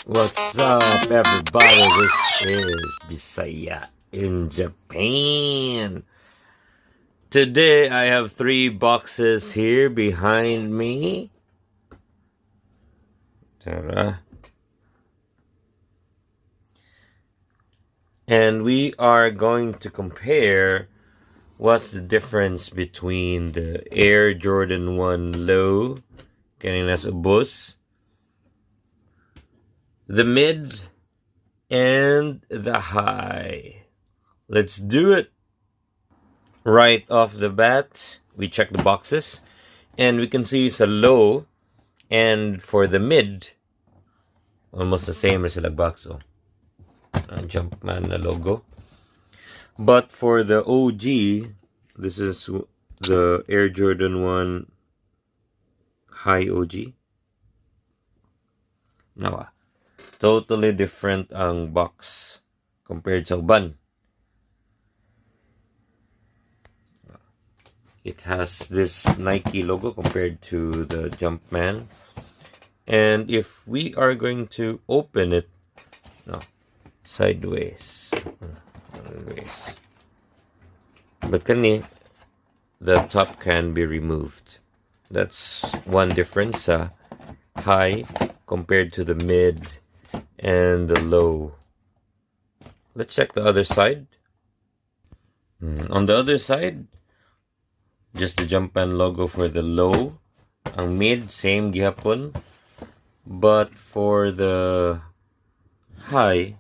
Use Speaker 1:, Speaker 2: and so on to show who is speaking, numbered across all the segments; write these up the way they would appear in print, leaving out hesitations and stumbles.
Speaker 1: What's up, everybody? This is Bisaya in Japan. Today, I have 3 boxes here behind me. Tara. And we are going to compare what's the difference between the Air Jordan 1 Low, kanilang ubos, the mid, and the high. Let's do it. Right off the bat, we check the boxes, and we can see it's a low, and for the mid, almost the same as the box. So, Jumpman na logo. But for the OG, this is the Air Jordan 1 High OG. Now, totally different ang box compared sa uban. It has this Nike logo compared to the Jumpman. And if we are going to open it, sideways. But the top can be removed. That's one difference. High compared to the mid and the low. Let's check the other side. On the other side, just the Jumpman logo for the low. Ang mid, same gihapon. But for the high,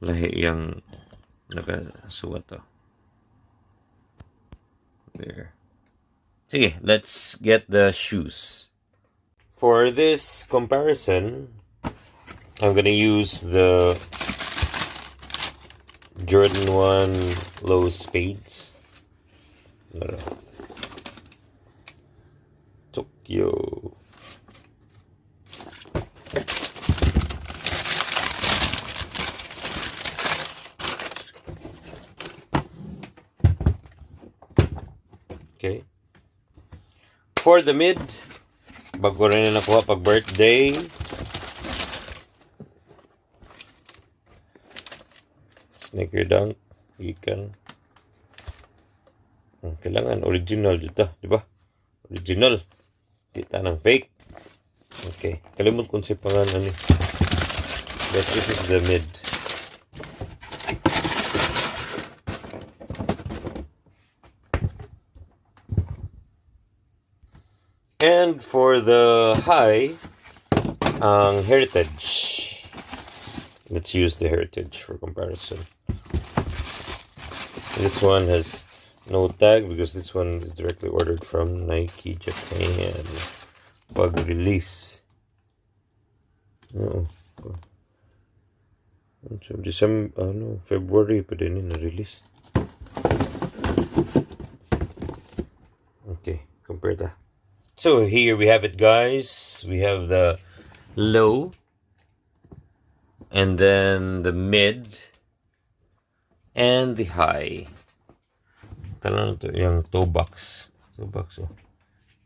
Speaker 1: lahi yung nakasuwat to. There. Sige, let's get the shoes. For this comparison, I'm gonna use the Jordan 1 Low Spades. Tokyo. Okay. For the mid, bago rin na nakuha pag birthday. Sneaker dunk, ikan. Kailangan original dito, di ba? Original. Kita ng fake. Okay. Kalimut kung si pangalan ni. But this is the mid. And for the high, Heritage. Let's use the Heritage for comparison. This one has no tag because this one is directly ordered from Nike Japan. Pag release. December, February pa din na release. Okay, compare that. So here we have it, guys. We have the low, and then the mid, and the high. Tanong to yung toe box.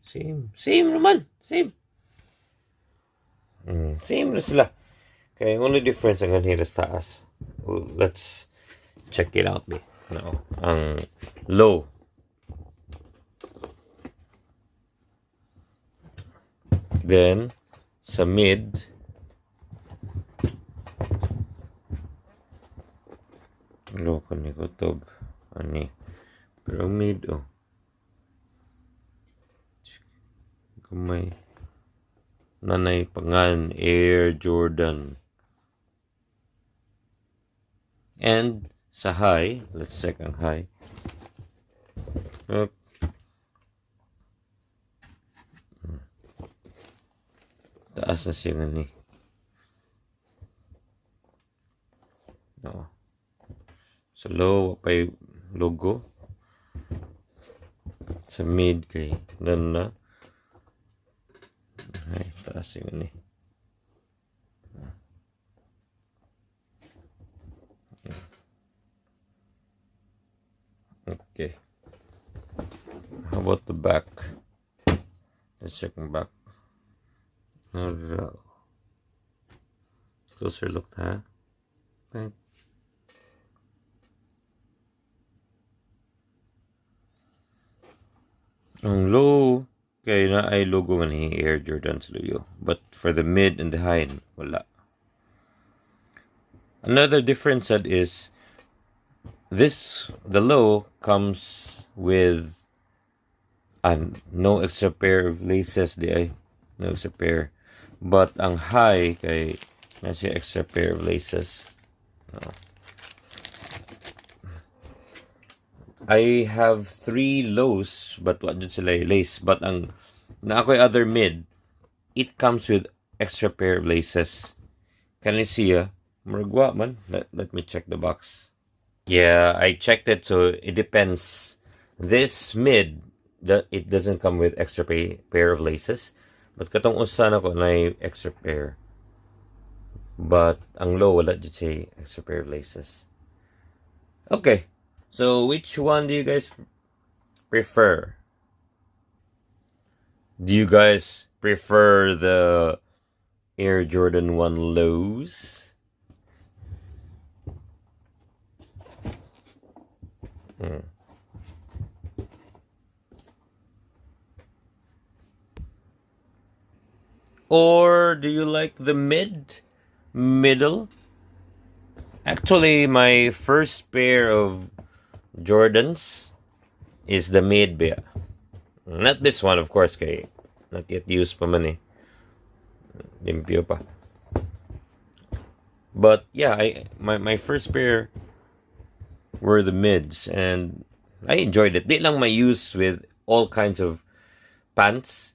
Speaker 1: Same naman. Same na sila. Okay, only difference ang ganito sa taas. Well, let's check it out. Now, ang low. Then, sa mid, loko ni kutob. Ani. Pero mid, Kamay. Nanay pangan, Air Jordan. And sa high, let's check ang high. Taas na siya ni. Sa low, pay logo. Sa mid kay na. Ay, taas siya ni. Okay. How about the back? Let's check the back. Hello. Closer look, ha? Okay. Ang low, kaya na ay logo nga ni Air Jordan sa luyo. But for the mid and the high, wala. Another difference that is, the low comes with no extra pair of laces di ay. No extra pair. But ang high, kay nasa extra pair of laces. I have 3 lows, but what did sila lace? But ang na ako'y other mid, it comes with extra pair of laces. Can you see Maragwa man. Let me check the box. Yeah, I checked it, so it depends. This mid, it doesn't come with extra pair of laces. But katong usan ako na extra pair. But ang low, wala dyan say extra pair of laces. Okay. So, which one do you guys prefer? Do you guys prefer the Air Jordan 1 lows? Or do you like the middle? Actually, my first pair of Jordans is the mid ba. Not this one, of course, kay not yet used pa man eh. Limpyo pa. But yeah, my first pair were the mids, and I enjoyed it. Di lang may use with all kinds of pants.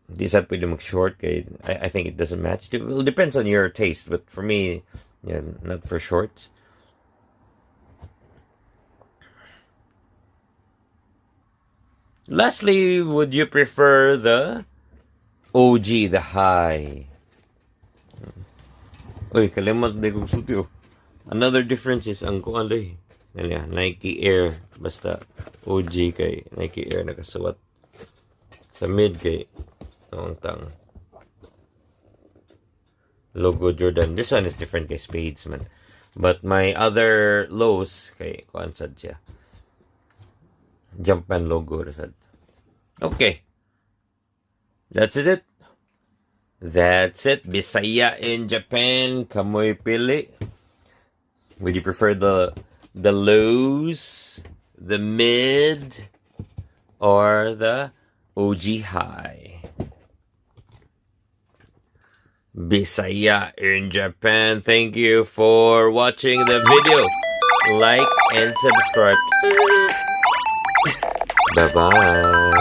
Speaker 1: Di sad pwede mag-short kay I think it doesn't match. It will depends on your taste, but for me, yeah, not for shorts. Lastly, would you prefer the OG, the high? Uy, kalimot na kong suti oh. Another difference is ang kuan day. Nike Air. Basta OG kay Nike Air nakasuwat. Sa mid kay noong tang logo Jordan. This one is different kay Spades man. But my other lows kay kuan sad siya. Jumpman logo rasad. Okay. That's it. That's it. Bisaya in Japan. Kamoy pili. Would you prefer the lows, the mid, or the OG high? Bisaya in Japan. Thank you for watching the video. Like and subscribe. Bye-bye.